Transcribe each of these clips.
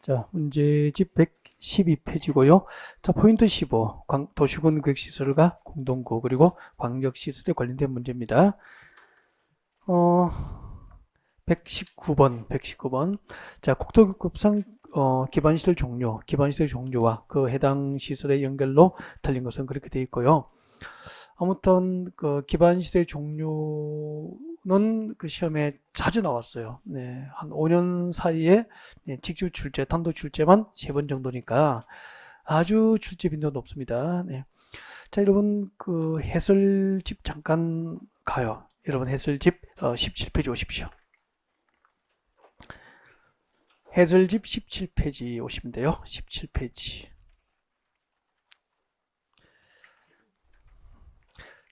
자, 문제집 112페이지고요. 자, 포인트 15. 도시군 계획시설과 공동구 그리고 광역시설에 관련된 문제입니다. 119번. 자, 국토교급상 기반시설 종류와 그 해당 시설의 연결로 틀린 것은 그렇게 되어 있고요. 아무튼 그 기반시설 종류는 그 시험에 자주 나왔어요. 네, 한 5년 사이에 직접 출제, 단독 출제만 3번 정도니까 아주 출제 빈도는 높습니다. 네. 자, 여러분 그 해설집 잠깐 가요. 여러분 해설집 17페이지 오십시오. 해설집 17페이지 오시면 돼요. 17페이지.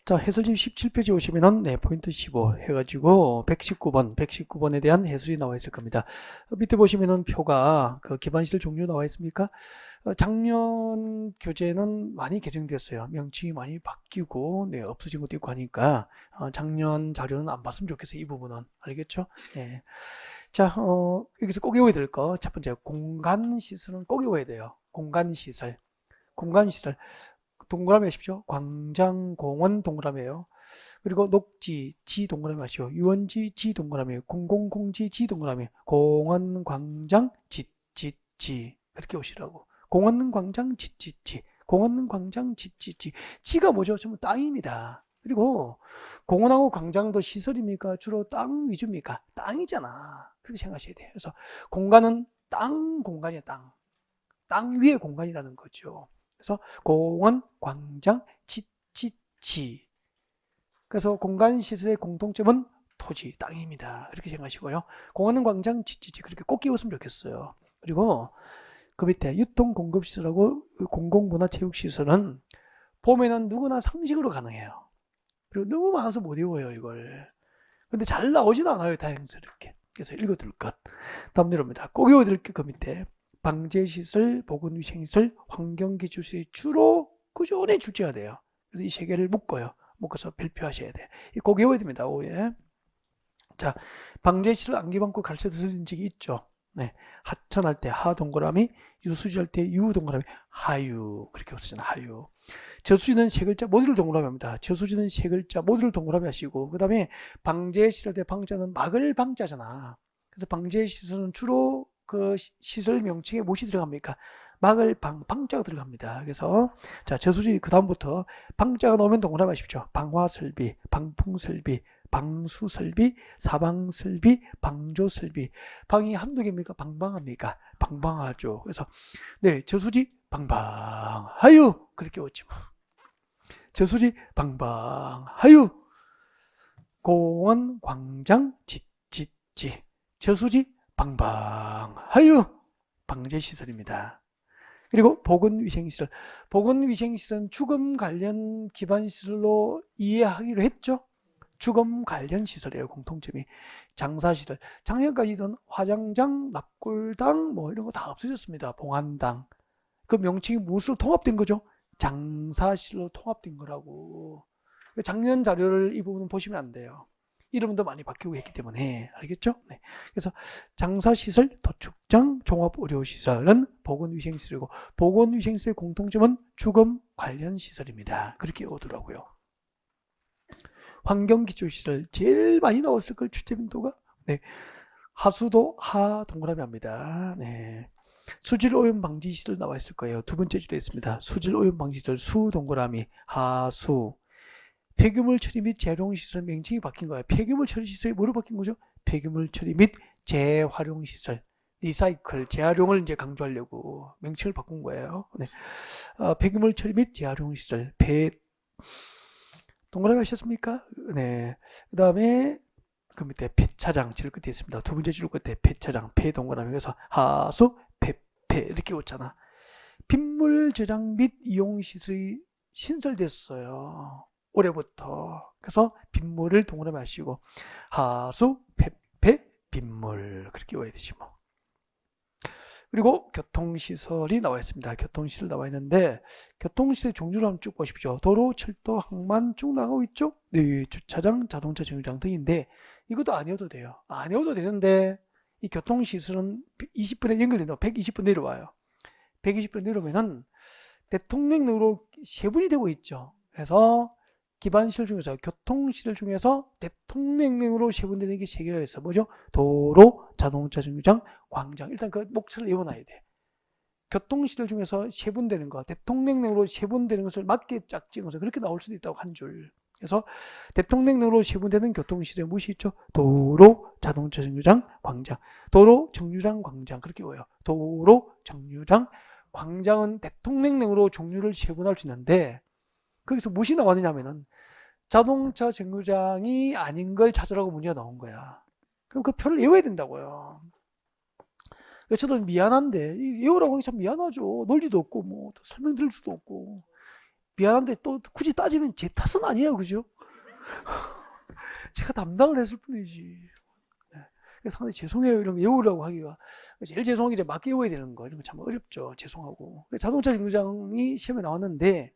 자, 해설집 17페이지 오시면은 포인트 15 해가지고 119번에 대한 해설이 나와 있을 겁니다. 밑에 보시면은 표가 그 기반시설 종류 나와 있습니까? 작년 교재는 많이 개정됐어요. 명칭이 많이 바뀌고 없어진 것도 있고 하니까 작년 자료는 안 봤으면 좋겠어요. 이 부분은 알겠죠? 예. 자, 여기서 꼭 외워야 될 거 첫 번째 공간시설은 꼭 외워야 돼요. 공간시설 동그라미 하십시오. 광장, 공원 동그라미예요. 그리고 녹지, 지 동그라미 하시오. 유원지, 지 동그라미, 공공공지, 지 동그라미, 공원, 광장, 지. 이렇게 오시라고. 공원, 광장, 지. 공원, 광장, 지. 지가 뭐죠? 전부 땅입니다. 그리고 공원하고 광장도 시설입니까? 주로 땅 위주입니까? 땅이잖아. 그렇게 생각하셔야 돼요. 그래서 공간은 땅 공간이야, 땅. 땅 위의 공간이라는 거죠. 그래서 공원, 광장, 지. 그래서 공간시설의 공통점은 토지, 땅입니다. 이렇게 생각하시고요. 공원은 광장, 지. 그렇게 꼭 끼웠으면 좋겠어요. 그리고 그 밑에 유통공급시설하고 공공문화체육시설은 보면은 누구나 상식으로 가능해요. 그리고 너무 많아서 못 외워요, 이걸. 근데 잘 나오진 않아요, 다행스럽게. 그래서 읽어둘 것. 다음 내려옵니다. 꼭 외워둘 게 그 밑에. 방제시설, 보건위생시설, 환경기초시설이 주로 꾸준히 출제가 돼요. 그래서 이 세 개를 묶어서 발표하셔야 돼요. 꼭 외워야 됩니다. 오해. 자, 방제시설 암기방구 가르쳐 드린 적이 있죠. 네, 하천할 때 하 동그라미, 유수지할 때 유 동그라미, 하유 그렇게 쓰잖아요. 하유. 저수지는 세 글자 모두를 동그라미 합니다. 저수지는 세 글자 모두를 동그라미 하시고, 그 다음에 방제시설 때 방자는 막을 방자잖아. 그래서 방제시설은 주로 그 시설 명칭에 무엇이 들어갑니까? 막을 방자가 들어갑니다. 그래서 자, 저수지 그 다음부터 방자가 나오면 동그라미 하십시오. 방화설비, 방풍설비, 방수설비, 사방설비, 방조설비. 방이 한두 개입니까? 방방합니까? 방방하죠. 그래서 저수지 방방하유 그렇게 오지 뭐. 저수지 방방하유. 공원 광장 지. 저수지 방방하유. 방제시설입니다. 그리고 보건위생시설. 보건위생시설은 주거 관련 기반시설로 이해하기로 했죠. 주거 관련 시설이에요. 공통점이. 장사시설. 작년까지는 화장장, 납골당 뭐 이런 거 다 없어졌습니다. 봉안당. 그 명칭이 무엇으로 통합된 거죠? 장사시설로 통합된 거라고. 작년 자료를 이 부분은 보시면 안 돼요. 이름도 많이 바뀌고 했기 때문에. 알겠죠? 네. 그래서 장사시설, 도축장, 종합의료시설은 보건위생시설이고, 보건위생시설의 공통점은 주거 관련 시설입니다. 그렇게 오더라고요. 환경기초시설 제일 많이 나왔을 걸, 출제빈도가. 네. 하수도 하 동그라미 합니다. 네. 수질오염 방지시설 나와 있을 거예요. 두 번째 줄에 있습니다. 수질오염 방지시설 수 동그라미 하수. 폐기물 처리 및 재활용시설 명칭이 바뀐 거예요. 폐기물 처리 시설이 뭐로 바뀐 거죠? 폐기물 처리 및 재활용시설. 리사이클, 재활용을 이제 강조하려고 명칭을 바꾼 거예요. 네. 폐기물 처리 및 재활용시설. 동그라미 하셨습니까? 네. 그 다음에 그 밑에 폐차장 줄 끝에 있습니다. 두 번째 줄 끝에 폐차장, 폐 동그라미. 그래서 하수, 폐 이렇게 오잖아. 빗물 저장 및 이용 시설이 신설됐어요. 올해부터. 그래서 빗물을 동그라미 하시고 하수, 폐, 빗물 그렇게 외워야 되지 뭐. 그리고 교통시설이 나와 있습니다. 교통시설 나와 있는데 교통시설 종류를 한번 쭉 보십시오. 도로, 철도, 항만 쭉 나가고 있죠. 네, 주차장, 자동차 정류장 등인데 이것도 안 외워도 돼요. 안 외워도 되는데 이 교통시설은 20분에 연결된다. 120분 내려와요. 120분 내려오면은 대통령령으로 세분이 되고 있죠. 그래서 기반시설 중에서 교통시설 중에서 대통령령으로 세분되는 게 3개가 있어. 뭐죠? 도로, 자동차 정류장, 광장. 일단 그 목차를 외워놔야 돼. 교통시설 중에서 세분되는 거, 대통령령으로 세분되는 것을 맞게 짝 찍어서 그렇게 나올 수도 있다고 한 줄. 그래서 대통령령으로 세분되는 교통시설에 무엇이 있죠? 도로, 자동차 정류장, 광장. 도로, 정류장, 광장. 그렇게 외워요. 도로, 정류장, 광장은 대통령령으로 종류를 세분할 수 있는데 거기서 무엇이 나왔느냐면은 자동차 정류장이 아닌 걸 찾으라고 문제가 나온 거야. 그럼 그 표를 외워야 된다고요. 저도 미안한데 외우라고 하기 참 미안하죠. 논리도 없고 뭐 설명드릴 수도 없고 미안한데 또 굳이 따지면 제 탓은 아니에요, 그죠? 제가 담당을 했을 뿐이지. 상당히 죄송해요. 이런 거 외우라고 하기가 제일 죄송한 게 이제 막 외워야 되는 거 이런 거 참 어렵죠. 죄송하고 자동차 정류장이 시험에 나왔는데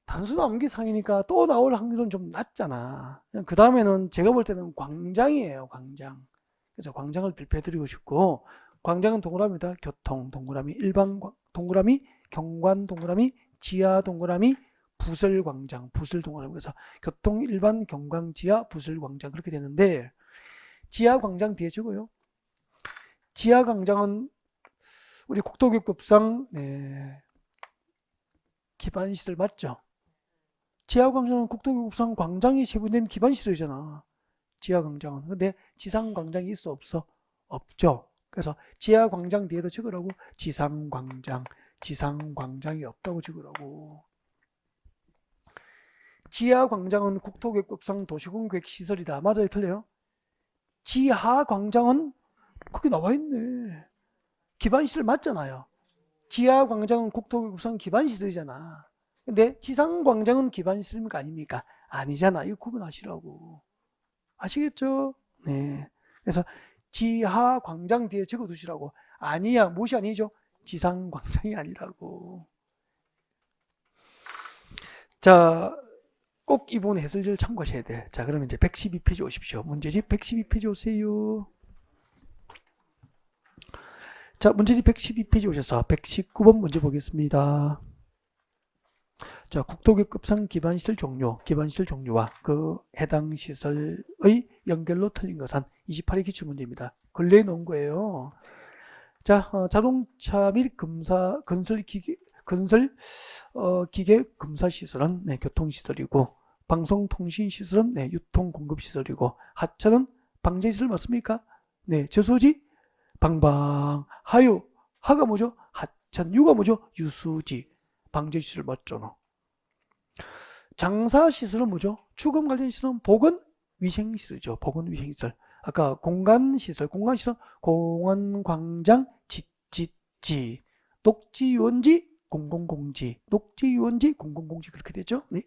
단순 암기상이니까 또 나올 확률은 좀 낮잖아. 그 다음에는 제가 볼 때는 광장이에요. 광장. 그래서 광장을 빌려드리고 싶고 광장은 동그라미다. 교통 동그라미, 일반 동그라미, 경관 동그라미, 지하 동그라미, 부설 광장, 부설 동그라미. 그래서 교통, 일반, 경관, 지하, 부설 광장 그렇게 되는데 지하 광장 뒤에 적어요. 지하 광장은 우리 국토교육법상 기반시설 맞죠? 지하 광장은 국토교육법상 광장이 세분된 기반시설이잖아. 지하 광장은. 근데 지상 광장이 있어 없어? 없죠. 그래서 지하 광장 뒤에도 적으라고. 지상 광장, 지상 광장이 없다고 적으라고. 지하 광장은 국토교육법상 도시공계획시설이다. 맞아요? 틀려요? 지하 광장은 거기 나와 있네. 기반시설 맞잖아요. 지하 광장은 국토교육법상 기반시설이잖아. 근데 지상 광장은 기반시설입니까? 아닙니까? 아니잖아. 이거 구분하시라고. 아시겠죠? 네. 그래서 지하 광장 뒤에 적어 두시라고. 아니야. 무엇이 아니죠? 지상 광장이 아니라고. 자, 꼭 이 부분 해설지를 참고하셔야 돼. 자, 그러면 이제 112페이지 오십시오. 문제집 112페이지 오세요. 자, 문제집 112페이지 오셔서 119번 문제 보겠습니다. 자, 국토교육급상 기반시설 종류, 기반시설 종류와 그 해당 시설의 연결로 틀린 것은 28회 기출문제입니다. 근래에 놓은 거예요. 자, 자동차 및 건설 기계 금사 시설은 교통시설이고 방송통신시설은 유통공급시설이고 하차는 방제시설 맞습니까? 저수지 방방 하유 하가 뭐죠? 하천 유가 뭐죠? 유수지 방제시설 맞죠? 장사시설은 뭐죠? 주거 관련 시설은 보건위생시설이죠. 보건위생시설. 아까 공간시설 공원, 광장, 지 녹지, 유원지, 공공공지 녹지, 유원지, 공공공지 그렇게 되죠. 네.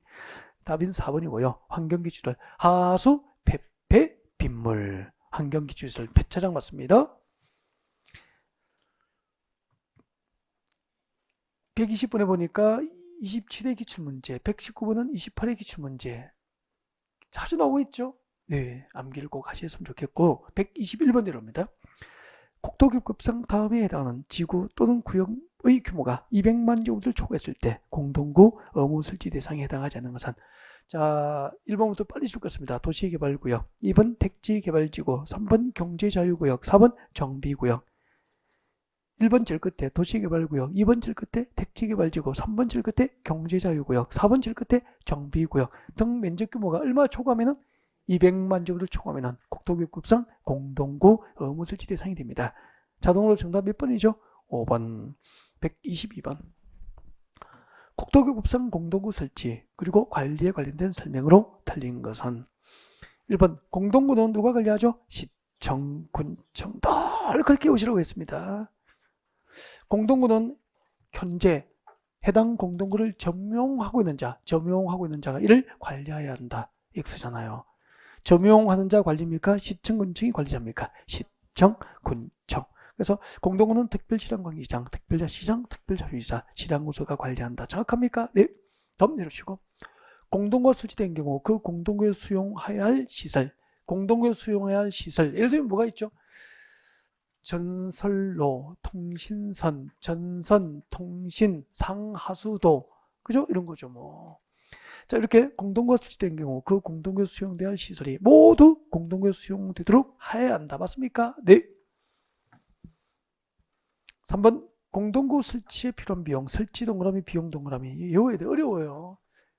답은 4번이고요. 환경기초시설 하수, 폐폐, 빗물 환경기초시설 폐차장 맞습니다. 120번에 보니까 27회 기출문제, 119번은 28회 기출문제 자주 나오고 있죠. 네, 암기를 꼭 하셨으면 좋겠고 121번 내려옵니다. 국토교육급상 다음에 해당하는 지구 또는 구역의 규모가 200만 제곱미터를 초과했을 때 공동구 의무설치 대상에 해당하지 않는 것은 자 1번부터 빨리 읽겠습니다. 도시개발구역 2번 택지개발지구 3번 경제자유구역 4번 정비구역 1번 제일 끝에 도시개발구역 2번 제일 끝에 택지개발지구 3번 제일 끝에 경제자유구역 4번 제일 끝에 정비구역 등 면적규모가 얼마 초과하면 200만 제곱미터를 초과하면 국토교육급상 공동구 의무설치 대상이 됩니다. 자동으로 정답 몇 번이죠? 5번 122번 국토교육급상 공동구 설치 그리고 관리에 관련된 설명으로 틀린 것은 1번 공동구는 누가 관리하죠? 시청, 군청 늘 그렇게 오시라고 했습니다. 공동구는 현재 해당 공동구를 점용하고 있는 자가 이를 관리해야 한다. X잖아요. 점용하는 자 관리입니까? 시청, 군청이 관리자입니까? 시청, 군청. 그래서 공동구는 특별시장관리시장, 특별시장, 특별자유이사, 시장구소가 관리한다. 정확합니까? 네. 다음 내려주시고 공동구가 설치된 경우 그 공동구에 수용해야 할 시설, 공동구에 수용해야 할 시설 예를 들면 뭐가 있죠? 전설로, 통신선, 전선, 통신, 상하수도, 그죠? 이런 거죠, 뭐. 자, 이렇게 공동구가 설치된 경우 그 공동구에서 수용돼야 할 시설이 모두 공동구에서 수용되도록 해야 한다. 맞습니까? 네. 3번 공동구 설치에 필요한 비용, 설치 동그라미, 비용 동그라미. 외워야 돼. 어려워요.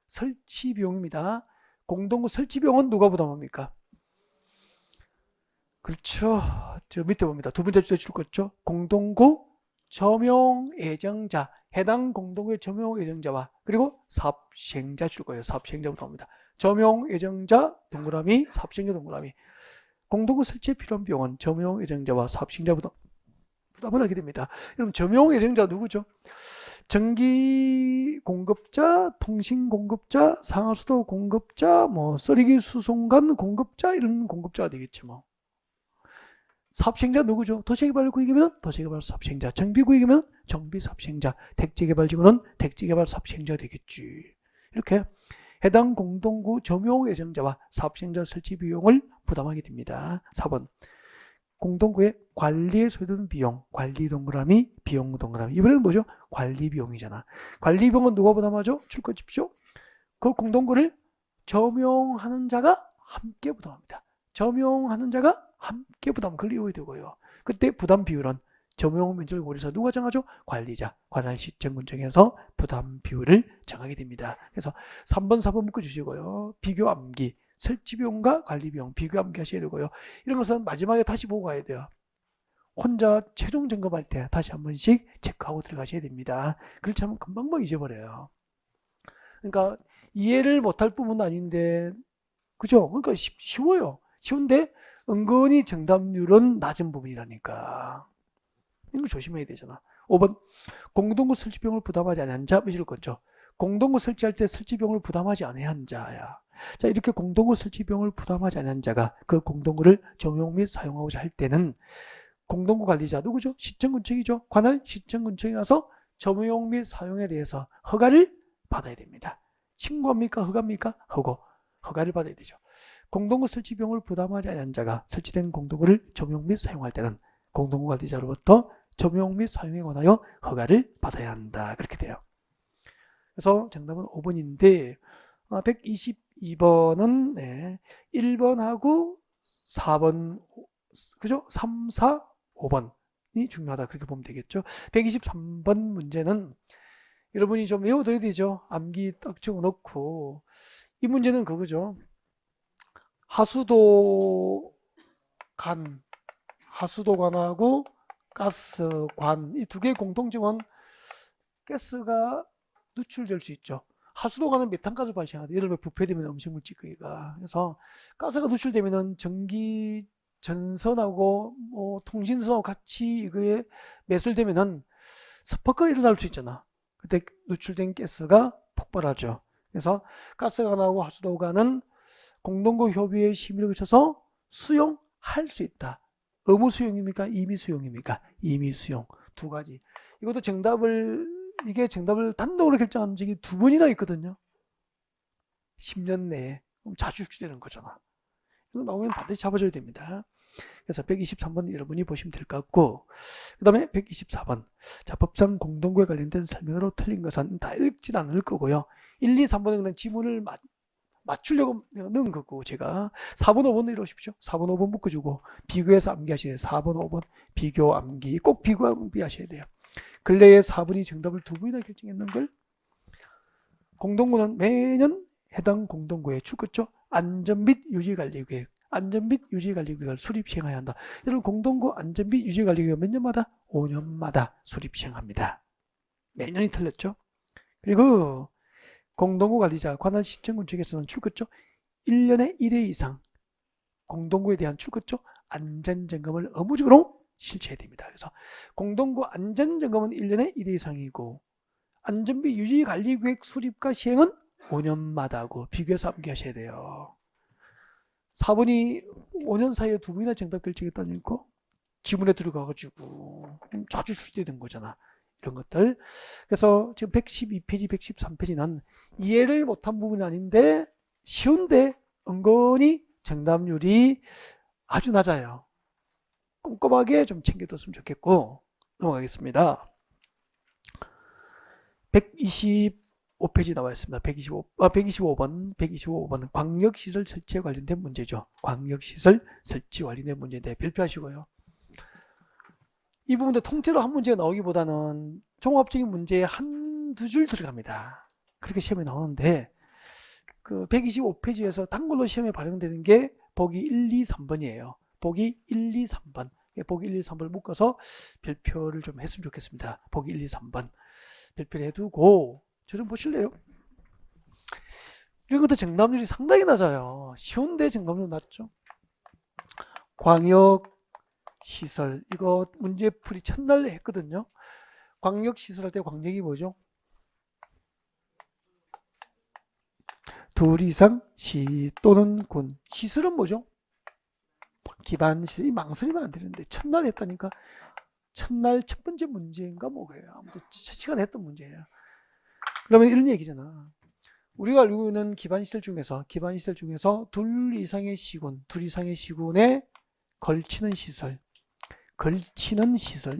설치 비용입니다. 공동구 설치 비용은 누가 부담합니까? 그렇죠. 저 밑에 봅니다. 두 번째 주제 줄 거죠. 공동구 점용 예정자, 해당 공동구의 점용 예정자와 그리고 사업시행자 줄 거예요. 사업시행자부터 봅니다. 점용 예정자 동그라미, 사업시행자 동그라미. 공동구 설치에 필요한 비용은 점용 예정자와 사업시행자부터 부담을 하게 됩니다. 그럼 점용 예정자 누구죠? 전기 공급자, 통신 공급자, 상하수도 공급자, 뭐 쓰레기 수송관 공급자 이런 공급자가 되겠죠. 뭐. 사업시행자 누구죠? 도시개발구역이면 도시개발 사업시행자, 정비구역이면 정비 사업시행자, 택지개발지구는 택지개발 사업시행자가 되겠지. 이렇게 해당 공동구 점용 예정자와 사업시행자 설치 비용을 부담하게 됩니다. 4번 공동구의 관리에 소요되는 비용, 관리 동그라미, 비용 동그라미. 이번에는 뭐죠? 관리 비용이잖아. 관리 비용은 누가 부담하죠? 출거 집쇼. 그 공동구를 점용하는 자가 함께 부담합니다. 점용하는 자가 함께 부담 걸리게 되고요. 그때 부담 비율은 점용 면적을 고려해서 누가 정하죠? 관리자, 관할 시청군 정해서 부담 비율을 정하게 됩니다. 그래서 3번, 4번 묶어주시고요. 비교 암기, 설치 비용과 관리 비용, 비교 암기 하셔야 되고요. 이런 것은 마지막에 다시 보고 가야 돼요. 혼자 최종 점검할 때 다시 한 번씩 체크하고 들어가셔야 됩니다. 그렇지 않으면 금방 뭐 잊어버려요. 그러니까 이해를 못할 부분은 아닌데, 그죠? 그러니까 쉬워요. 쉬운데 은근히 정답률은 낮은 부분이라니까. 이거 조심해야 되잖아. 5번 공동구 설치비용을 부담하지 않은 자 몇일 거죠? 공동구 설치할 때 설치비용을 부담하지 않은 자야. 자, 이렇게 공동구 설치비용을 부담하지 않은 자가 그 공동구를 점용 및 사용하고자 할 때는 공동구 관리자 누구죠? 시청군청이죠. 관할 시청군청에 가서 점용 및 사용에 대해서 허가를 받아야 됩니다. 신고합니까? 허가입니까? 허가를 받아야 되죠. 공동구 설치 비용을 부담하지 않은 자가 설치된 공동구를 점용 및 사용할 때는 공동구 관리자로부터 점용 및 사용에 관하여 허가를 받아야 한다. 그렇게 돼요. 그래서 정답은 5번인데 122번은 네, 1번하고 4번 그죠? 3, 4, 5번이 중요하다. 그렇게 보면 되겠죠. 123번 문제는 여러분이 좀 외워둬야 되죠. 암기 딱 적어놓고 이 문제는 그거죠. 하수도관하고 가스관 이 두 개의 공통점은 가스가 누출될 수 있죠. 하수도관은 메탄가스 발생하다. 예를 들어 부패되면 음식물 찌꺼기가. 그래서 가스가 누출되면은 전기 전선하고 뭐 통신선하고 같이 이거에 매설되면은 스파크가 일어날 수 있잖아. 그때 누출된 가스가 폭발하죠. 그래서 가스관하고 하수도관은 공동구 협의회 심의를 거쳐서 수용할 수 있다. 의무 수용입니까? 임의 수용입니까? 임의 수용. 두 가지. 이것도 이게 정답을 단독으로 결정한 적이 두 번이나 있거든요. 10년 내에. 그럼 자주 출제되는 거잖아. 이거 나오면 반드시 잡아줘야 됩니다. 그래서 123번 여러분이 보시면 될 것 같고, 그 다음에 124번. 자, 법상 공동구에 관련된 설명으로 틀린 것은 다 읽진 않을 거고요. 1, 2, 3번은 그냥 지문을 맞추려고 넣은 거고, 제가 4번, 5번 이러십시오. 4번, 5번 묶어주고 비교해서 암기하셔야 돼요. 4번, 5번 비교 암기. 꼭 비교 암기 하셔야 돼요. 근래에 4번이 정답을 두 번이나 결정했는 걸. 공동구는 매년 해당 공동구에 출거죠. 안전 및 유지관리계획, 안전 및 유지관리계획을 수립 시행해야 한다. 여러분 공동구 안전 및 유지관리계획 몇 년마다? 5년마다 수립 시행합니다. 매년이 틀렸죠. 그리고 공동구 관리자 관할 시청군 측에서는 출거죠. 1년에 1회 이상 공동구에 대한 출거죠. 안전점검을 의무적으로 실시해야 됩니다. 그래서 공동구 안전점검은 1년에 1회 이상이고 안전비 유지관리계획 수립과 시행은 5년마다 하고 비교해서 암기하셔야 돼요. 4번이 5년 사이에 두 번이나 정답 결정했다니까 지문에 들어가가지고 자주 출제된 거잖아. 이런 것들. 그래서 지금 112페이지, 113페이지는 이해를 못한 부분이 아닌데 쉬운데 은근히 정답률이 아주 낮아요. 꼼꼼하게 좀 챙겨뒀으면 좋겠고 넘어가겠습니다. 125페이지 나와 있습니다. 125번 광역시설 설치에 관련된 문제죠. 광역시설 설치 관련된 문제인데 별표하시고요. 이 부분도 통째로 한 문제가 나오기보다는 종합적인 문제에 한두 줄 들어갑니다. 그렇게 시험에 나오는데 그 125페이지에서 단골로 시험에 발행되는 게 보기 1, 2, 3번이에요. 보기 1, 2, 3번. 보기 1, 2, 3번을 묶어서 별표를 좀 했으면 좋겠습니다. 보기 1, 2, 3번. 별표를 해두고 저 좀 보실래요? 이런 것도 정답률이 상당히 낮아요. 쉬운데 정답률 낮죠. 광역시설 이거 문제풀이 첫날 했거든요. 광역시설 할 때 광역이 뭐죠? 둘 이상 시 또는 군. 시설은 뭐죠? 기반시설. 망설이면 안 되는데 첫날 했다니까. 첫날 첫 번째 문제인가 뭐예요. 아무튼 첫 시간에 했던 문제예요. 그러면 이런 얘기잖아. 우리가 알고 있는 기반시설 중에서 둘 이상의 시군에 걸치는 시설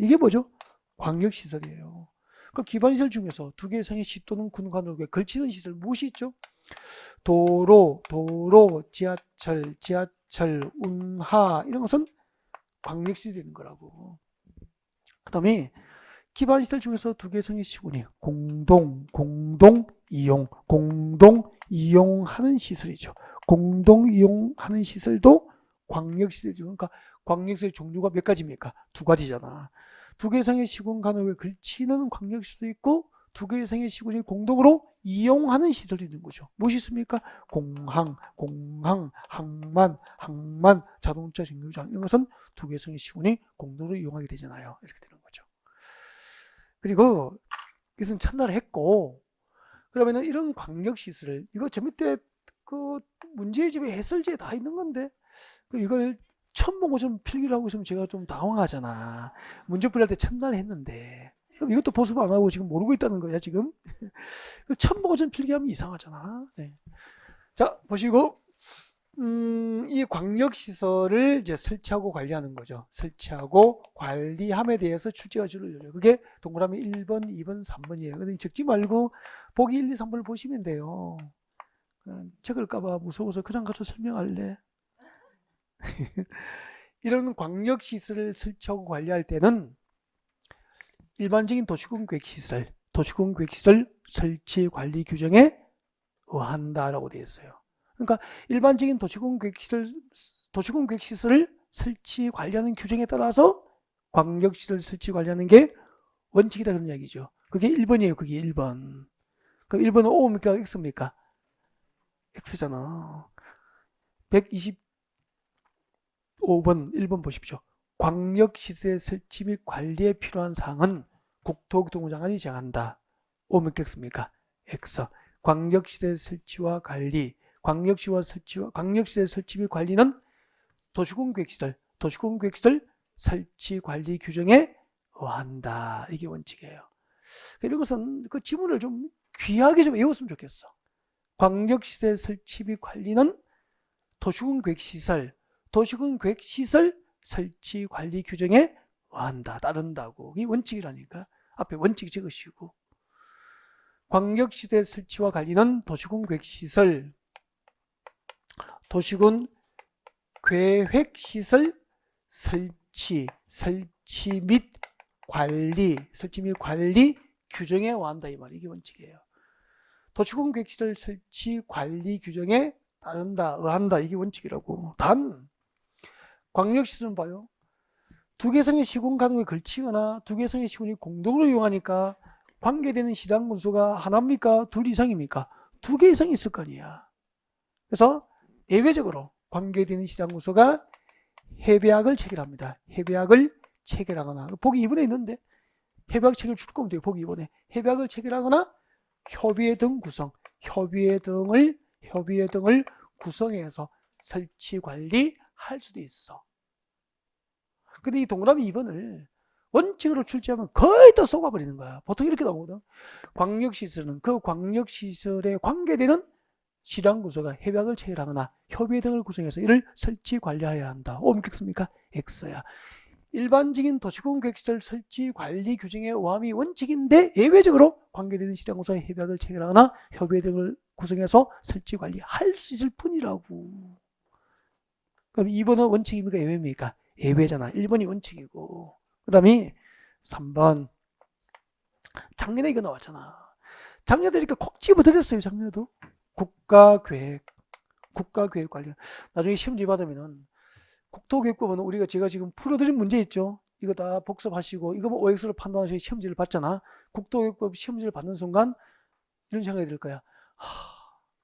이게 뭐죠? 광역시설이에요. 그 기반시설 중에서 두 개 이상의 시 또는 군 간으로 걸치는 시설 무엇이 있죠? 도로, 지하철, 운하 이런 것은 광역시설이 되는 거라고. 그 다음에 기반시설 중에서 두 개 이상의 시군이 공동 이용하는 시설이죠. 공동 이용하는 시설도 광역시설이죠. 그러니까 광역시설 종류가 몇 가지입니까? 두 가지잖아. 두 개 이상의 시군 간을 걸치는 광역시설도 있고 두 개 이상의 시군이 공동으로 이용하는 시설이 있는 거죠. 무엇이 있습니까? 공항, 항만, 자동차 정류장 이런 것은 두 개 이상의 시군이 공동으로 이용하게 되잖아요. 이렇게 되는 거죠. 그리고 이것은 첫날에 했고 그러면은 이런 광역시설을 이거 저밑에 그 문제집에 해설지에 다 있는 건데 이걸 처음 보고 좀 필기를 하고 있으면 제가 좀 당황하잖아. 문제 풀이할 때 첫날 했는데 그럼 이것도 보습 안 하고 지금 모르고 있다는 거야 지금. 처음 보고 좀 필기하면 이상하잖아. 네. 자 보시고 이 광역시설을 이제 설치하고 관리하는 거죠. 설치하고 관리함에 대해서 출제가 줄을 열어요. 그게 동그라미 1번, 2번, 3번이에요. 근데 적지 말고 보기 1, 2, 3번을 보시면 돼요. 적을까봐 무서워서 그냥 가서 설명할래. 이런 광역시설을 설치하고 관리할 때는 일반적인 도시군계획시설 설치 관리 규정에 의한다라고 되어 있어요. 그러니까 일반적인 도시군계획시설을 설치 관리하는 규정에 따라서 광역시설 설치 관리하는 게 원칙이다 그런 이야기죠. 그게 1번이에요. 그게 1번. 그럼 1번은 O입니까? X입니까? X잖아. 125번 1번 보십시오. 광역시설 설치 및 관리에 필요한 사항은 국토교통부 장관이 정한다. O입니까? X입니까? X. 광역시설 설치와 관리 광역시설 설치 및 관리는 도시군계획시설 설치 관리 규정에 의한다. 이게 원칙이에요. 이런 것은 그 지문을 좀 귀하게 좀 외웠으면 좋겠어. 광역시설 설치 및 관리는 도시군계획시설 설치 관리 규정에 의한다. 따른다고. 이 원칙이라니까. 앞에 원칙 적으시고. 광역시설 설치와 관리는 도시군계획시설 도시군계획시설 설치 및 관리 규정에 의한다 이 말. 이게 원칙이에요. 도시군계획시설 설치 관리 규정에 따른다, 의한다 이게 원칙이라고. 단 광역시설은 봐요. 두 개 이상의 시군 간을 걸치거나 두 개 이상의 시군이 공동으로 이용하니까 관계되는 시당 군수가 하나입니까? 둘 이상입니까? 두 개 이상이 있을 거 아니야. 그래서 예외적으로 관계되는 시당 군수가 협약을 체결합니다. 협약을 체결하거나 보기 2번에 있는데 협약 체결 줄 거면 돼요. 보기 2번에 협약을 체결하거나 협의회 등을 구성해서 설치 관리할 수도 있어. 근데 이 동그라미 2번을 원칙으로 출제하면 거의 다 속아버리는 거야. 보통 이렇게 나오거든. 광역시설은 그 광역시설에 관계되는 시당구조가 협약을 체결하거나 협의회 등을 구성해서 이를 설치 관리해야 한다. O입니까? X야. 일반적인 도시공 계획시설 설치 관리 규정에 의함이 원칙인데 예외적으로 관계되는 시장공사의 협약을 체결하거나 협의 등을 구성해서 설치 관리할 수 있을 뿐이라고. 그럼 2번은 원칙입니까? 예외입니까? 예외잖아. 1번이 원칙이고. 그 다음에 3번. 작년에 이거 나왔잖아. 작년에 이렇게 콕 집어드렸어요. 작년에도. 국가계획. 국가계획 관련. 나중에 시험지 받으면은 국토교육법은 우리가 제가 지금 풀어드린 문제 있죠. 이거 다 복습하시고 이거 뭐 OX로 판단하시고 시험지를 받잖아. 국토교육법 시험지를 받는 순간 이런 생각이 들 거야.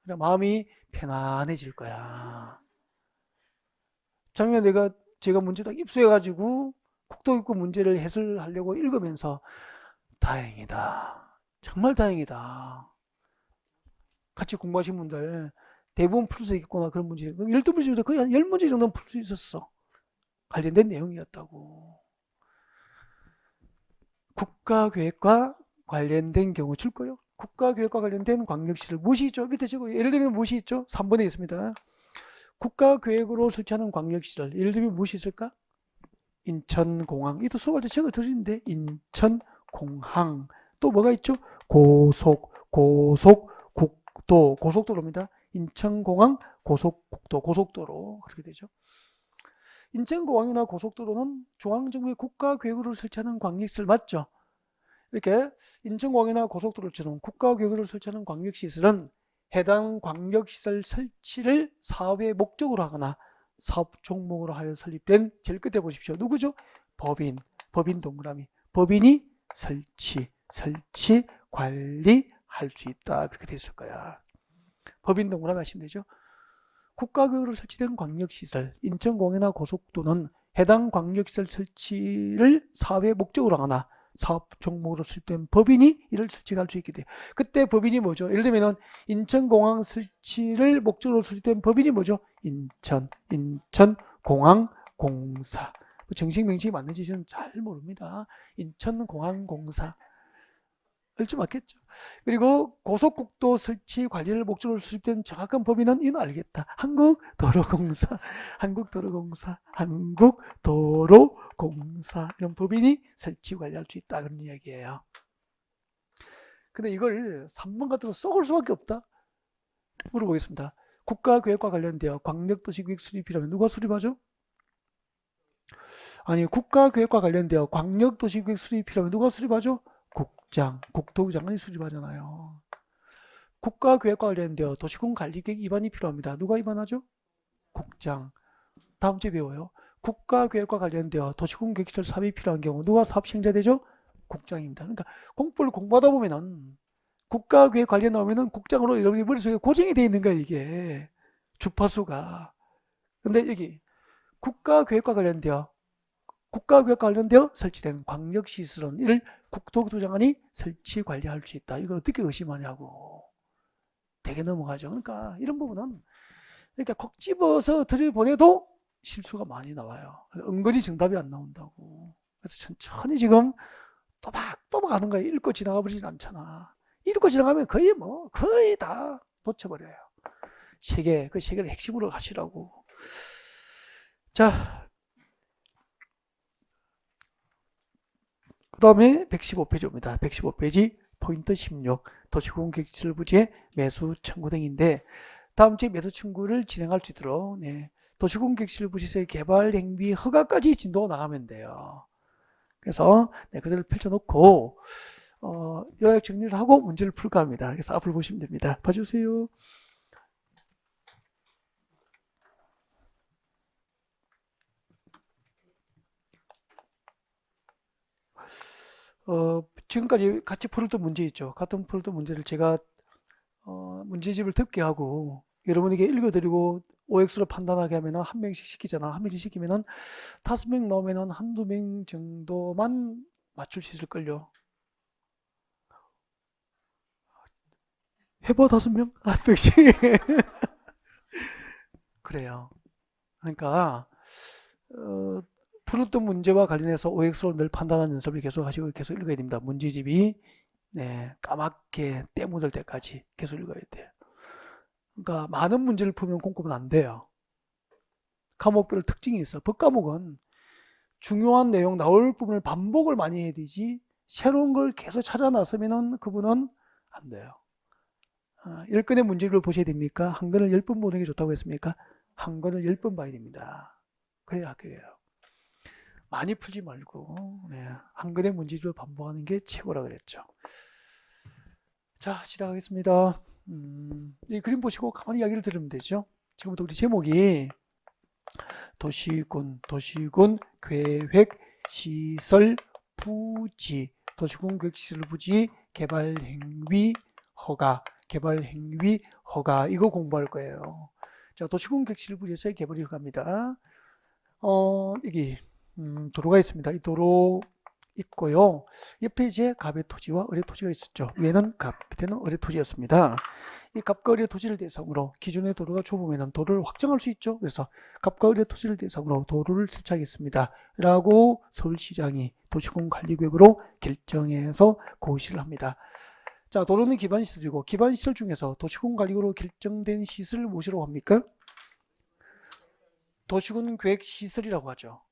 그냥 마음이 편안해질 거야. 작년에 제가 문제 딱 입수해가지고 국토교육법 문제를 해설하려고 읽으면서 다행이다. 정말 다행이다. 같이 공부하신 분들 대부분 풀 수 있겠구나. 그런 문제. 12문제 중에 거의 한 10문제 정도는 풀 수 있었어. 관련된 내용이었다고. 국가계획과 관련된 경우 줄 거예요. 국가계획과 관련된 광역시설 무엇이 있죠? 밑에 적어요. 예를 들면 무엇이 있죠? 3번에 있습니다. 국가계획으로 설치하는 광역시설. 예를 들면 무엇이 있을까? 인천공항. 이도 수업할 때 적어 드리는데 인천공항. 또 뭐가 있죠? 고속국도. 고속도로입니다. 인천공항 고속국도. 고속도로. 그렇게 되죠. 인천공항이나 고속도로는 중앙정부의 국가계획으로 설치하는 광역시설 맞죠? 이렇게 인천공항이나 고속도로처럼 국가계획으로 설치하는 광역시설은 해당 광역시설 설치를 사업의 목적으로 하거나 사업 종목으로 하여 설립된, 제일 끝에 보십시오. 누구죠? 법인 동그라미. 법인이 설치, 관리할 수 있다. 그렇게 됐을 거야. 법인 동그라미 하시면 되죠. 국가계획으로 설치된 광역시설, 인천공항이나 고속도로는 해당 광역시설 설치를 사업의 목적으로 하거나 사업 종목으로 설립된 법인이 이를 설치할 수 있게 돼요. 그때 법인이 뭐죠? 예를 들면 인천공항 설치를 목적으로 설립된 법인이 뭐죠? 인천공항공사. 정식 명칭이 맞는지 저는 잘 모릅니다. 인천공항공사. 좀 맞겠죠. 그리고 고속국도 설치 관리를 목적으로 수립된 정확한 법인은 이는 알겠다. 한국도로공사 이런 법인이 설치 관리할 수 있다. 그런 이야기예요. 근데 이걸 3번 같은 거 썩을 수밖에 없다. 물어보겠습니다. 국가계획과 관련되어 광역도시계획 수립이 필요하면 누가 수립하죠? 아니, 국가계획과 관련되어 광역도시계획 수립이 필요하면 누가 수립하죠? 국토부 장관이 수립하잖아요. 국가계획과 관련되어 도시군관리계획 입안이 필요합니다. 누가 입안하죠? 국장. 다음 주에 배워요. 국가계획과 관련되어 도시군계획시설 사업이 필요한 경우 누가 사업 시행자 되죠? 국장입니다. 그러니까 공부를 공부하다 보면은 국가계획 관련 나오면은 국장으로 여러분이 머릿속에 고정이 되어 있는 거야, 이게. 주파수가. 근데 여기 국가계획과 관련되어 설치된 광역시설은 이를 국토교통 장관이 설치 관리할 수 있다. 이거 어떻게 의심하냐고. 되게 넘어가죠. 그러니까 이런 부분은 그러니까 콕 집어서 들여보내도 실수가 많이 나와요. 은근히 정답이 안 나온다고. 그래서 천천히 지금 또박또박 하는 거예요. 읽고 지나가 버리진 않잖아. 읽고 지나가면 거의 다 놓쳐버려요. 그 세계를 핵심으로 하시라고. 자, 그 다음에 115페이지입니다. 115페이지 포인트 16 도시공개시설 부지의 매수 청구 등인데 다음 주에 매수 청구를 진행할 수 있도록 도시공개시설 부지의 개발 행위 허가까지 진도가 나가면 돼요. 그래서 그대로 펼쳐놓고 요약 정리를 하고 문제를 풀까 합니다. 그래서 앞을 보시면 됩니다. 봐주세요. 지금까지 같이 풀었던 문제 있죠. 같은 풀었던 문제를 제가 문제집을 듣게 하고 여러분에게 읽어드리고 OX로 판단하게 하면 한 명씩 시키잖아. 한 명씩 시키면 5명 나오면 한두 명 정도만 맞출 수 있을걸요. 해봐 5명? 한 명씩. 그래요. 그러니까 풀었던 문제와 관련해서 OX로 늘 판단하는 연습을 계속 하시고 계속 읽어야 됩니다. 문제집이 까맣게 때 묻을 때까지 계속 읽어야 돼요. 그러니까 많은 문제를 풀면 꼼꼼은 안 돼요. 과목별 특징이 있어. 법과목은 중요한 내용 나올 부분을 반복을 많이 해야 되지 새로운 걸 계속 찾아 나서면은 그분은 안 돼요. 10건의 문제를 보셔야 됩니까? 한 건을 10번 보는 게 좋다고 했습니까? 한 건을 10번 봐야 됩니다. 그래야 합격해요. 많이 풀지 말고 한 건의 문제를 반복하는 게 최고라 그랬죠. 자, 시작하겠습니다. 이 그림 보시고 가만히 이야기를 들으면 되죠. 지금부터 우리 제목이 도시군, 계획, 시설, 부지, 도시군 계획, 시설, 부지, 개발 행위, 허가, 이거 공부할 거예요. 자, 도시군 계획, 시설, 부지에서의 개발이 허가입니다. 여기 도로가 있습니다. 이 도로 있고요. 옆에 이제 갑의 토지와 을의 토지가 있었죠. 위에는 갑, 밑에는 을의 토지였습니다. 이 갑과 을의 토지를 대상으로 기존의 도로가 좁으면 도로를 확정할 수 있죠. 그래서 갑과 을의 토지를 대상으로 도로를 설치하겠습니다. 라고 서울시장이 도시공관리계획으로 결정해서 고시를 합니다. 자, 도로는 기반시설이고 기반시설 중에서 도시공관리계획으로 결정된 시설을 무엇이라고 합니까? 도시군계획시설이라고 하죠.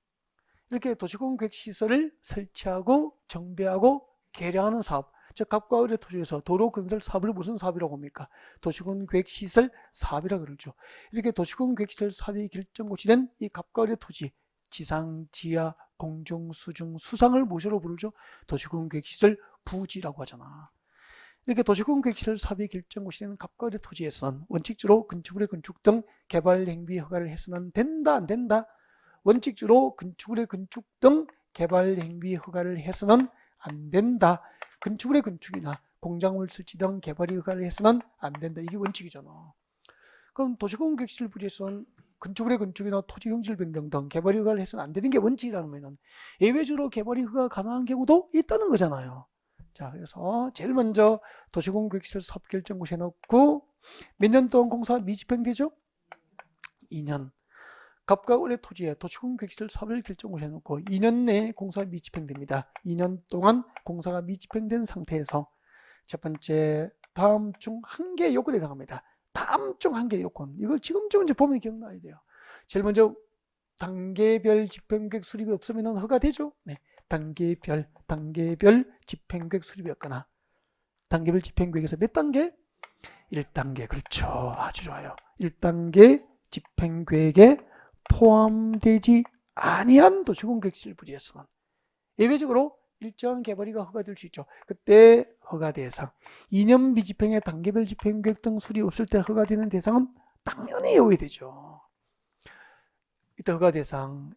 이렇게 도시공계획시설을 설치하고 정비하고 개량하는 사업, 즉 갑과 을의 토지에서 도로 건설 사업을 무슨 사업이라고 합니까? 도시군계획시설 사업이라고 그러죠. 이렇게 도시군계획시설 사업이 결정고시된 이 갑과 을의 토지, 지상, 지하, 공중, 수중, 수상을 무엇으로 부르죠? 도시군계획시설 부지라고 하잖아. 이렇게 도시군계획시설 사업이 결정고시된 갑과 을의 토지에서는 원칙적으로 건축물의 건축 등 개발 행위 허가를 해서는 된다, 안 된다? 원칙적으로 건축물의 건축 등 개발 행위 허가를 해서는 안 된다. 건축물의 건축이나 공작물 설치 등 개발 허가를 해서는 안 된다. 이게 원칙이잖아. 그럼 도시공계획시설 부지에서는 건축물의 건축이나 토지 형질 변경 등 개발 허가를 해서는 안 되는 게 원칙이라면 예외적으로 개발 허가가 가능한 경우도 있다는 거잖아요. 자, 그래서 제일 먼저 도시공계획시설 사업 결정고시에 넣고 몇 년 동안 공사 미집행되죠? 2년. 갑과 을의 토지에 도시공계획시설 사업을 결정고시에 놓고 2년 내에 공사가 미집행됩니다. 2년 동안 공사가 미집행된 상태에서 첫 번째 다음 중 한 개의 요건에 해당합니다. 다음 중 한 개의 요건. 이걸 지금쯤 이제 보면 기억나야 돼요. 제일 먼저 단계별 집행계획 수립이 없으면 허가되죠. 네. 단계별 집행계획 수립이 없거나 단계별 집행계획에서 몇 단계? 1단계. 그렇죠. 아주 좋아요. 1단계 집행계획에 포함되지 아니한 도시공계획시설 부지에서는 예외적으로 일정한 개발이가 허가될 수 있죠. 그때 허가 대상 2년 미집행의 단계별 집행계획 등 수립 없을 때 허가되는 대상은 당연히 예외되죠. 이때 허가 대상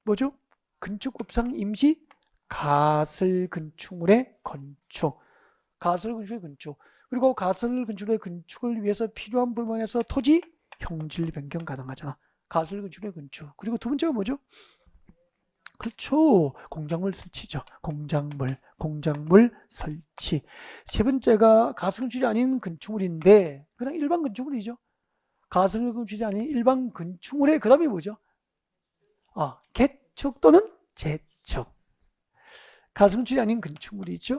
뭐죠? 건축법상 임시 가설 건축물의 건축, 가설 건축의 건축, 그리고 가설 건축의 건축을 위해서 필요한 부분에서 토지 형질 변경 가능하잖아. 가설 건축의 건축. 그리고 두 번째가 뭐죠? 그렇죠. 공작물 설치죠. 공작물 설치. 세 번째가 가설 건축이 아닌 건축물인데 그냥 일반 건축물이죠. 가설 건축이 아닌 일반 건축물의 그 다음이 뭐죠? 개축 또는 재축. 가설 건축이 아닌 건축물이죠.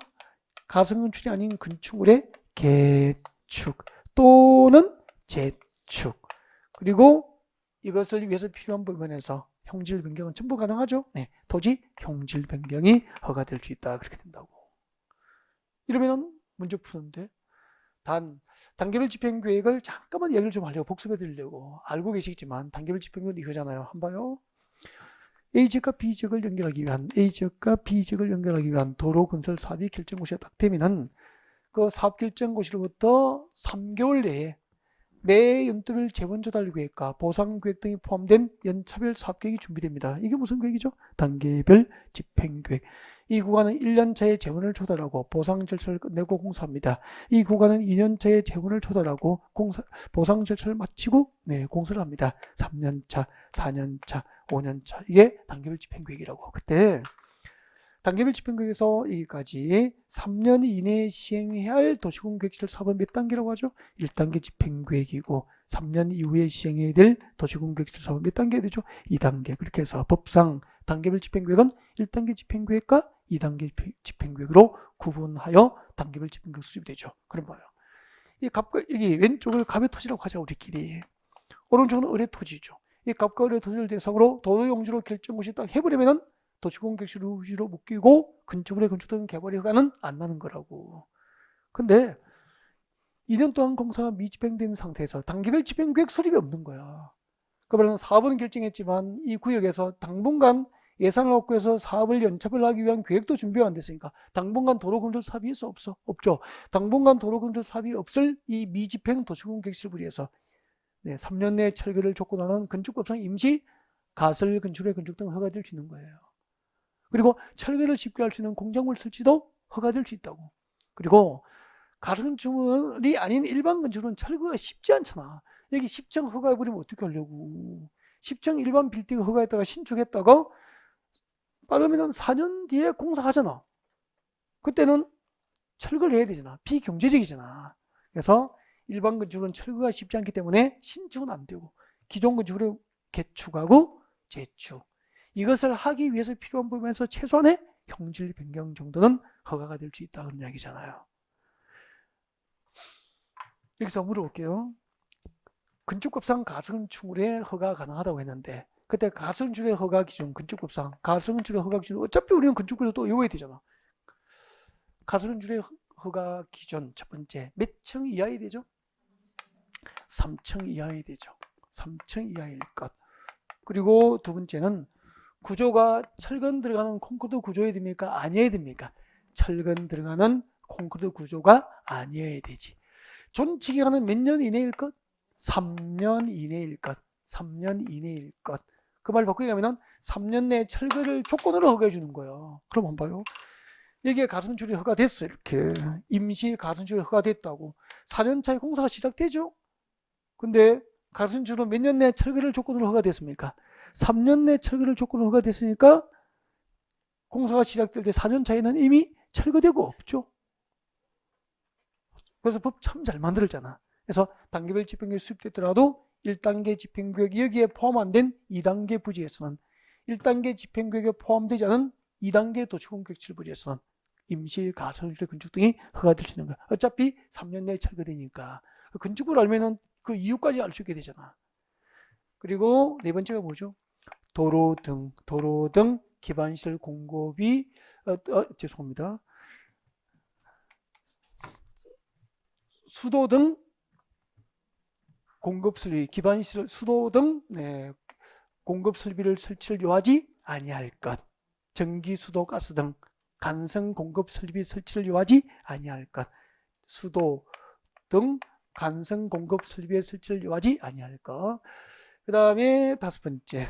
가설 건축이 아닌 건축물의 개축 또는 재축. 그리고 이것을 위해서 필요한 부분에서 형질 변경은 전부 가능하죠. 네, 토지 형질 변경이 허가될 수 있다. 그렇게 된다고. 이러면 문제 푸는데 단계별 집행계획을 잠깐만 얘기를 좀 하려고 복습해 드리려고 알고 계시겠지만 단계별 집행계획은 이거잖아요. 한번 봐요. A지역과 B지역을 연결하기 위한 도로 건설 사업이 결정고시가 딱 되면은 그 사업 결정고시로부터 3개월 내에 매 연도별 재원조달 계획과 보상 계획 등이 포함된 연차별 사업 계획이 준비됩니다. 이게 무슨 계획이죠? 단계별 집행 계획. 이 구간은 1년차에 재원을 조달하고 보상 절차를 끝내고 공사합니다. 이 구간은 2년차에 재원을 조달하고 보상 절차를 마치고 공사를 합니다. 3년차, 4년차, 5년차. 이게 단계별 집행 계획이라고. 그때 단계별 집행계획에서 여기까지 3년 이내에 시행해야 할 도시공계획시설 사업은 몇 단계라고 하죠? 1단계 집행계획이고 3년 이후에 시행해야 될 도시공계획시설 사업은 몇 단계 되죠? 2단계. 그렇게 해서 법상 단계별 집행계획은 1단계 집행계획과 2단계 집행계획으로 구분하여 단계별 집행계획 수립이 되죠. 그럼 봐요. 여기 왼쪽을 갑의 토지라고 하자 우리끼리. 오른쪽은 을의 토지죠. 이 값과 을의 도시를 대상으로 도로 용지로 결정 것이 딱 해버리면은 도시공격시를 우지로 묶이고 건축물의 건축 개발의 허가는 안 나는 거라고. 근데 2년 동안 공사가 미집행된 상태에서 단기별 집행계획 수립이 없는 거야. 그러면 사업은 결정했지만 이 구역에서 당분간 예산을 확보해서 사업을 연착을 하기 위한 계획도 준비가 안 됐으니까 당분간 도로건설 사업이 있어 없어? 없죠. 당분간 도로건설 사업이 없을 이 미집행 도시공격시를 부리해서 3년 내에 철거를 조건하는 건축법상 임시 가설 건축의 건축 등 허가될 수 있는 거예요. 그리고 철거를 쉽게 할 수 있는 공작물 설치도 허가될 수 있다고. 그리고 가설건축물이 아닌 일반 건축은 철거가 쉽지 않잖아. 여기 10층 허가해버리면 어떻게 하려고. 10층 일반 빌딩 허가했다가 신축했다가 빠르면 4년 뒤에 공사하잖아. 그때는 철거를 해야 되잖아. 비경제적이잖아. 그래서 일반 건축은 철거가 쉽지 않기 때문에 신축은 안 되고 기존 건축을 개축하고 재축. 이것을 하기 위해서 필요한 부분에서 최소한의 형질 변경 정도는 허가가 될 수 있다 그런 이야기잖아요. 여기서 물어볼게요. 건축법상 가설건축물의 허가가 가능하다고 했는데 그때 가설건축의 허가 기준, 건축법상 가설건축의 허가 기준 어차피 우리는 건축법에서 또 외워야 되잖아. 가설건축의 허가 기준 첫 번째 몇 층 이하이 되죠? 3층 이하이 되죠. 3층 이하일 것. 그리고 두 번째는 구조가 철근 들어가는 콘크리트 구조여야 됩니까? 아니어야 됩니까? 철근 들어가는 콘크리트 구조가 아니어야 되지. 존치 기간은 몇 년 이내일 것? 3년 이내일 것. 3년 이내일 것. 그 말 바꾸게 하면 3년 내에 철거를 조건으로 허가해 주는 거예요. 그럼 한번 봐요. 여기에 가선출이 허가됐어. 이렇게 임시 가선출이 허가됐다고. 4년 차에 공사가 시작되죠. 근데 가선출은 몇 년 내에 철거를 조건으로 허가됐습니까? 3년 내 철거를 조건으로 허가됐으니까 공사가 시작될 때 4년 차에는 이미 철거되고 없죠. 그래서 법 참 잘 만들었잖아. 그래서 단계별 집행계획 수립됐더라도 1단계 집행계획이 여기에 포함 안 된 2단계 부지에서는 1단계 집행계획에 포함되지 않은 2단계 도시공격시설 부지에서는 임시 가설주택 건축 등이 허가될 수 있는 거야. 어차피 3년 내에 철거되니까 건축을 알면은 그 이유까지 알 수 있게 되잖아. 그리고 네 번째가 뭐죠? 도로 등 기반시설 공급이 죄송합니다. 수도 등 공급 설비, 기반시설 수도 등 공급 설비를 설치를 요하지 아니할 것. 전기, 수도, 가스 등 간성 공급 설비 설치를 요하지 아니할 것. 수도 등 간성 공급 설비의 설치를 요하지 아니할 것. 그 다음에 다섯 번째,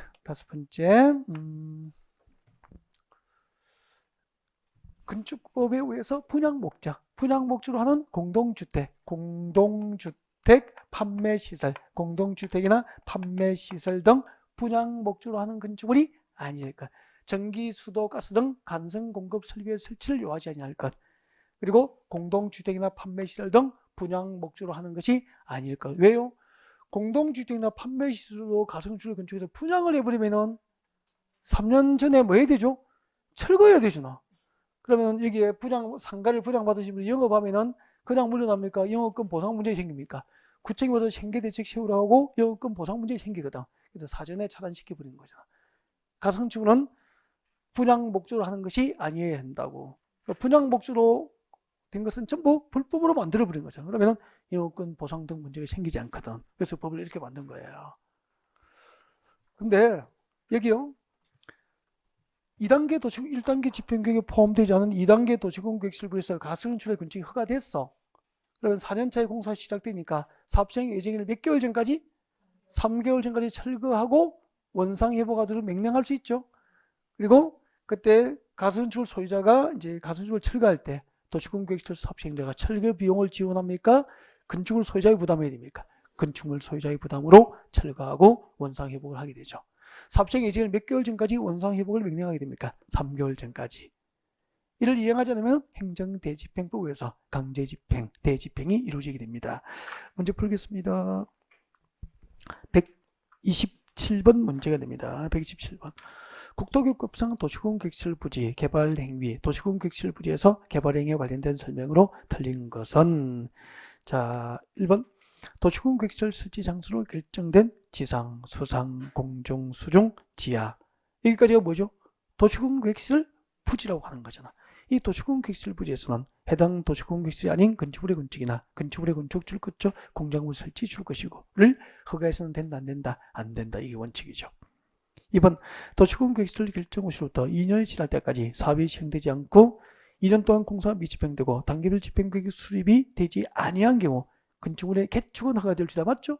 건축법에 의해서 분양 목적으로 하는 공동주택 판매시설, 공동주택이나 판매시설 등 분양 목적으로 하는 건축물이 아니할 것. 전기, 수도, 가스 등 간성 공급 설비의 설치를 요하지 아니할 것. 그리고 공동주택이나 판매시설 등 분양 목적으로 하는 것이 아닐 것. 왜요? 공동주택이나 판매시설로 가성주택 건축에서 분양을 해버리면은 3년 전에 뭐 해야 되죠? 철거해야 되잖아. 그러면 여기에 상가를 분양받으신 분이 영업하면은 그냥 물러납니까? 영업권 보상 문제 생깁니까? 구청에 와서 생계대책 세우라 하고 영업권 보상 문제 생기거든. 그래서 사전에 차단시켜버리는 거잖아. 가성주택은 분양 목적으로 하는 것이 아니어야 한다고. 그러니까 분양 목적으로 된 것은 전부 불법으로 만들어버린 거죠. 그러면 영업권 보상 등 문제가 생기지 않거든. 그래서 법을 이렇게 만든 거예요. 근데 여기요. 2단계 도시공 1단계 집행계획에 포함되지 않은 2단계 도시공계획시설 부에서 가설건축의 건축이 허가됐어. 그러면 4년차에 공사 시작되니까 사업시행 예정일 몇 개월 전까지? 3개월 전까지 철거하고 원상회복하도록 명령할 수 있죠. 그리고 그때 가설건축 소유자가 이제 가설건축을 철거할 때 도시공계획시설 사업시행자가 철거 비용을 지원합니까? 건축물 소유자의 부담해야 됩니까? 건축물 소유자의 부담으로 철거하고 원상회복을 하게 되죠. 사업시행 예정일 몇 개월 전까지 원상회복을 명령하게 됩니까? 3개월 전까지. 이를 이행하지 않으면 행정대집행법에 의해서 강제집행, 대집행이 이루어지게 됩니다. 문제 풀겠습니다. 127번 문제가 됩니다. 127번. 국토교육법상 도시공격시설 부지, 개발행위, 도시공격시설 부지에서 개발행위에 관련된 설명으로 틀린 것은 자, 1번 도시군 객실 설치 장소로 결정된 지상, 수상, 공중, 수중, 지하. 여기까지가 뭐죠? 도시군 객실 부지라고 하는 거잖아. 이 도시군 객실 부지에서는 해당 도시군 객실이 아닌 건축물의 건축이나 건축물의 건축 줄 것죠, 공작물 설치 줄 것이고를 허가해서는 된다, 안 된다, 안 된다. 이게 원칙이죠. 2번 도시군 객실 결정 후로부터 2년이 지날 때까지 사업이 시행되지 않고 2년 동안 공사가 미집행되고 단계별 집행계획 수립이 되지 아니한 경우 건축물의 개축은 허가될 수 있다. 맞죠?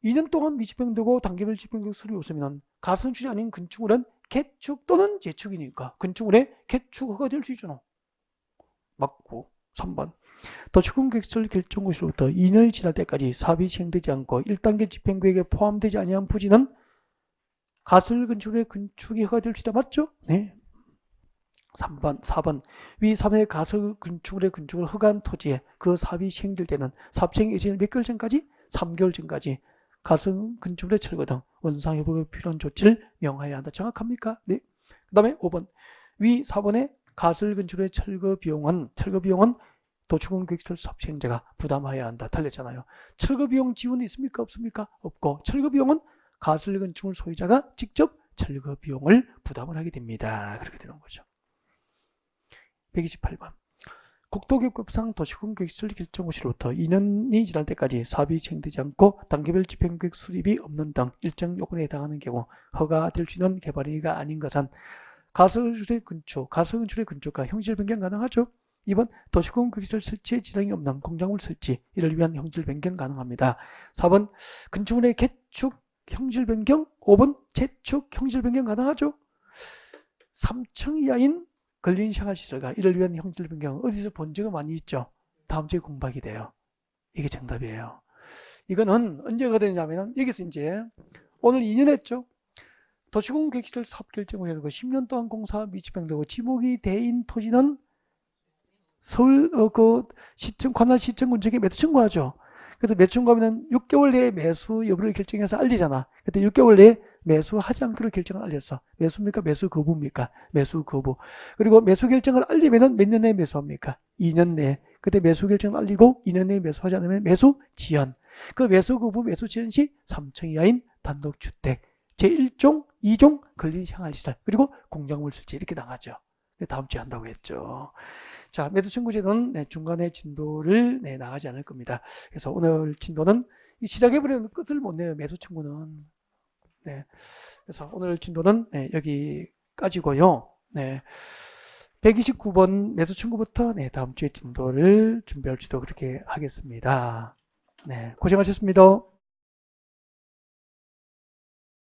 2년 동안 미집행되고 단계별 집행계획 수립이 없으면 가선출이 아닌 건축물은 개축 또는 재축이니까 건축물의 개축 허가될 수 있잖아. 맞고. 3번 도시군 객실 결정 후로부터 2년이 지날 때까지 사업이 시행되지 않고 1단계 집행계획에 포함되지 아니한 부지는 가설 건축물의 건축이 허가될 수 있다. 맞죠? 네. 4번 위 3회 가설 건축물의 건축을 허가한 토지에 그 사업이 시행될 때는 사업 시행 예정일 몇 개월 전까지? 3개월 전까지 가설 건축물의 철거 등 원상 회복에 필요한 조치를 명하여야 한다. 정확합니까? 네. 그 다음에 5번 위 4번의 가설 건축물의 철거 비용은 도시군 객실 사업 시행자가 부담하여야 한다. 틀렸잖아요. 철거 비용 지원이 있습니까? 없습니까? 없고 철거 비용은 가설 건축물 소유자가 직접 철거 비용을 부담을 하게 됩니다. 그렇게 되는 거죠. 128번 국토교육법상 도시군 객실 결정 후로부터 2년이 지날 때까지 사업이 시행되지 않고 단계별 집행계획 수립이 없는 등 일정 요건에 해당하는 경우 허가될 수 있는 개발행위가 아닌 것은 가설건축의 건축과 형질 변경 가능하죠. 2번 도시군 객실 설치에 지장이 없는 공작물 설치, 이를 위한 형질 변경 가능합니다. 4번 건축물의 개축 형질 변경, 5번 재축 형질 변경 가능하죠. 3층 이하인 근린 생활시설과 이를 위한 형질 변경 어디서 본 적이 많이 있죠. 다음 주에 공부하게 돼요. 이게 정답이에요. 이거는 언제가 되냐면 여기서 이제 오늘 2년 했죠. 도시군 객실 사업 결정을 해놓고 10년 동안 공사 미집행되고 지목이 대인 토지는 서울 시청 관할 시청군청에 매수 청구하죠. 그래서 매수 청구하면 6개월 내에 매수 여부를 결정해서 알리잖아. 그때 6개월 내에 매수하지 않기로 결정을 알렸어. 매수입니까? 매수 거부입니까? 매수 거부. 그리고 매수 결정을 알리면은 몇 년 내에 매수합니까? 2년 내에. 그때 매수 결정을 알리고 2년 내에 매수하지 않으면 매수 지연. 그 매수 거부, 매수 지연 시 3층 이하인 단독주택 제1종, 2종 근린 생활시설 그리고 공작물 설치 이렇게 나가죠. 다음 주에 한다고 했죠. 자, 매수 청구제도는 중간에 진도를 나가지 않을 겁니다. 그래서 오늘 진도는 시작해버리면 끝을 못 내요. 매수 청구는. 네. 그래서 오늘 진도는 여기까지고요. 네. 129번 매수 청구부터 다음 주에 진도를 준비할지도 그렇게 하겠습니다. 네. 고생하셨습니다.